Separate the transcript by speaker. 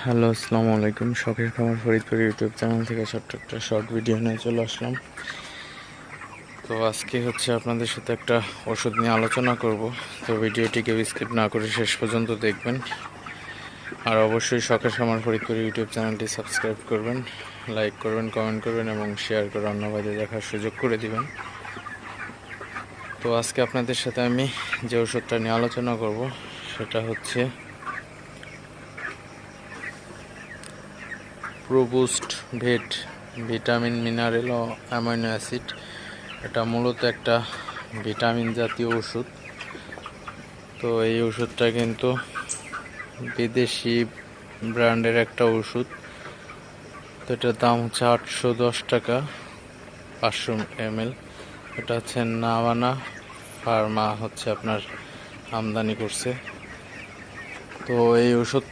Speaker 1: Hello, আসসালামু আলাইকুম। শখের খামার ফরিদপুর ইউটিউব চ্যানেল থেকে ছোট্ট একটা শর্ট ভিডিও নিয়ে চলে আসলাম। তো আজকে হচ্ছে আপনাদের সাথে একটা ওষুধ নিয়ে আলোচনা করব। তো ভিডিওটিকে স্কিপ না করে শেষ পর্যন্ত দেখবেন। আর অবশ্যই শখের খামার ফরিদপুর ইউটিউব চ্যানেলটি সাবস্ক্রাইব করবেন, লাইক করবেন, কমেন্ট করবেন এবং শেয়ার করে অন্য ভাইদের দেখার সুযোগ করে দিবেন। তো আজকে আপনাদের সাথে আমি যে ওষুধটা নিয়ে আলোচনা করব সেটা হচ্ছে প্রোবুস্ট ভেট ভিটামিন, মিনারেল ও অ্যামাইনো অ্যাসিড। এটা মূলত একটা ভিটামিন জাতীয় ওষুধ। তো এই ওষুধটা কিন্তু বিদেশি ব্র্যান্ডের একটা ওষুধ। তো এটার দাম হচ্ছে 810 টাকা 500 ml। এটা হচ্ছে নাভানা ফার্মা হচ্ছে আপনার আমদানি করছে। তো এই ওষুধ